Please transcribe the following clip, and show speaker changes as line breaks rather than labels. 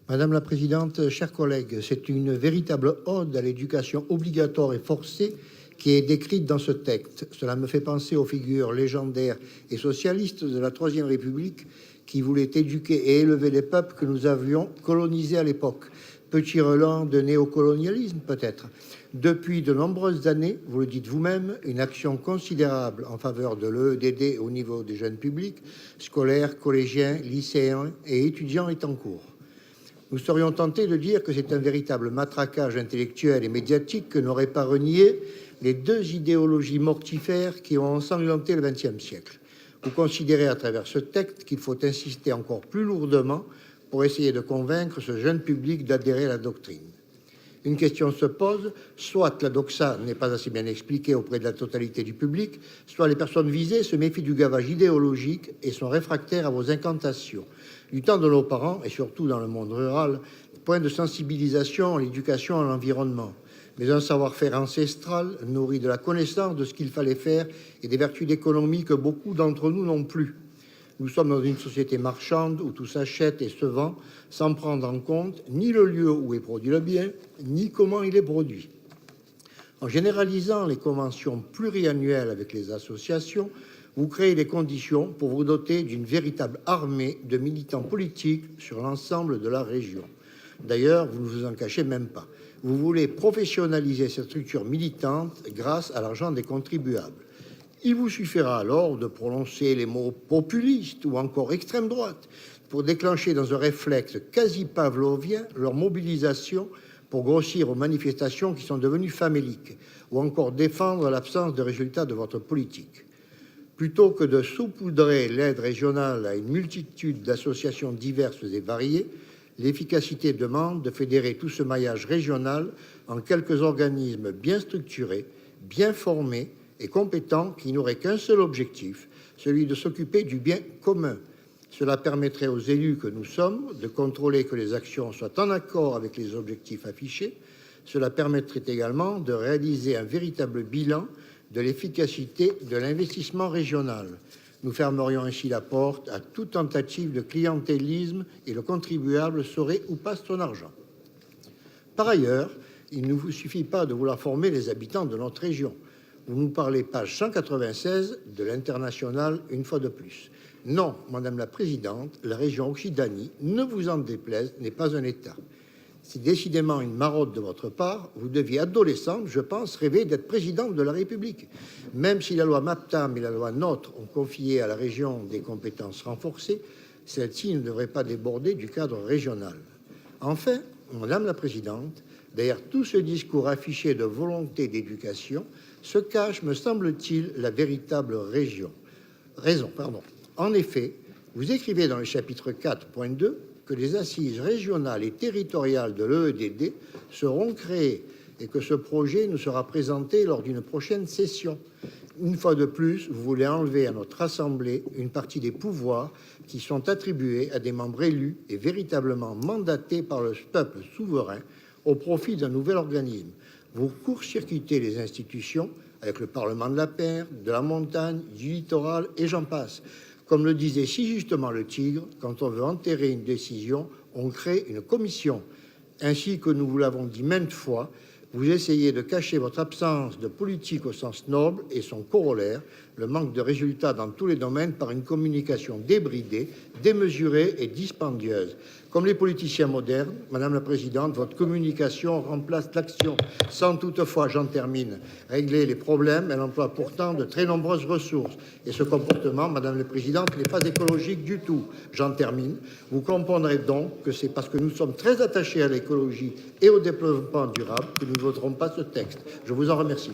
Madame la présidente, chers collègues, c'est une véritable ode à l'éducation obligatoire et forcée qui est décrite dans ce texte. Cela me fait penser aux figures légendaires et socialistes de la Troisième République qui voulaient éduquer et élever les peuples que nous avions colonisés à l'époque. Petit relent de néocolonialisme peut-être. Depuis de nombreuses années, vous le dites vous-même, une action considérable en faveur de l'EEDD au niveau des jeunes publics, scolaires, collégiens, lycéens et étudiants est en cours. Nous serions tentés de dire que c'est un véritable matraquage intellectuel et médiatique que n'auraient pas renié les deux idéologies mortifères qui ont ensanglanté le XXe siècle. Vous considérez à travers ce texte qu'il faut insister encore plus lourdement pour essayer de convaincre ce jeune public d'adhérer à la doctrine. Une question se pose, soit la doxa n'est pas assez bien expliquée auprès de la totalité du public, soit les personnes visées se méfient du gavage idéologique et sont réfractaires à vos incantations. Du temps de nos parents, et surtout dans le monde rural, point de sensibilisation à l'éducation à l'environnement, mais un savoir-faire ancestral nourri de la connaissance de ce qu'il fallait faire et des vertus d'économie que beaucoup d'entre nous n'ont plus. Nous sommes dans une société marchande où tout s'achète et se vend sans prendre en compte ni le lieu où est produit le bien, ni comment il est produit. En généralisant les conventions pluriannuelles avec les associations, vous créez les conditions pour vous doter d'une véritable armée de militants politiques sur l'ensemble de la région. D'ailleurs, vous ne vous en cachez même pas. Vous voulez professionnaliser cette structure militante grâce à l'argent des contribuables. Il vous suffira alors de prononcer les mots populistes ou encore extrême droite pour déclencher dans un réflexe quasi pavlovien leur mobilisation pour grossir aux manifestations qui sont devenues faméliques ou encore défendre l'absence de résultats de votre politique. Plutôt que de saupoudrer l'aide régionale à une multitude d'associations diverses et variées, l'efficacité demande de fédérer tout ce maillage régional en quelques organismes bien structurés, bien formés et compétents qui n'auraient qu'un seul objectif, celui de s'occuper du bien commun. Cela permettrait aux élus que nous sommes de contrôler que les actions soient en accord avec les objectifs affichés. Cela permettrait également de réaliser un véritable bilan de l'efficacité de l'investissement régional. Nous fermerions ainsi la porte à toute tentative de clientélisme et le contribuable saurait où passe son argent. Par ailleurs, il ne vous suffit pas de vouloir former les habitants de notre région. Vous nous parlez, page 196, de l'international une fois de plus. Non, Madame la Présidente, la région Occitanie, ne vous en déplaise, n'est pas un État. C'est décidément une maraude de votre part. Vous deviez, adolescente, je pense, rêver d'être présidente de la République. Même si la loi MAPTAM et la loi NOTRe ont confié à la région des compétences renforcées, celle-ci ne devrait pas déborder du cadre régional. Enfin, Madame la Présidente, derrière tout ce discours affiché de volonté d'éducation, se cache, me semble-t-il, la véritable raison. En effet, vous écrivez dans le chapitre 4.2 que les assises régionales et territoriales de l'EEDD seront créées et que ce projet nous sera présenté lors d'une prochaine session. Une fois de plus, vous voulez enlever à notre Assemblée une partie des pouvoirs qui sont attribués à des membres élus et véritablement mandatés par le peuple souverain au profit d'un nouvel organisme. Vous court-circuitez les institutions avec le Parlement de la Paire, de la montagne, du littoral et j'en passe. Comme le disait si justement le Tigre, quand on veut enterrer une décision, on crée une commission. Ainsi que nous vous l'avons dit maintes fois, vous essayez de cacher votre absence de politique au sens noble et son corollaire, le manque de résultats dans tous les domaines par une communication débridée, démesurée et dispendieuse. Comme les politiciens modernes, Madame la Présidente, votre communication remplace l'action sans toutefois, j'en termine, régler les problèmes. Elle emploie pourtant de très nombreuses ressources. Et ce comportement, Madame la Présidente, n'est pas écologique du tout. J'en termine. Vous comprendrez donc que c'est parce que nous sommes très attachés à l'écologie et au développement durable que nous ne voterons pas ce texte. Je vous en remercie.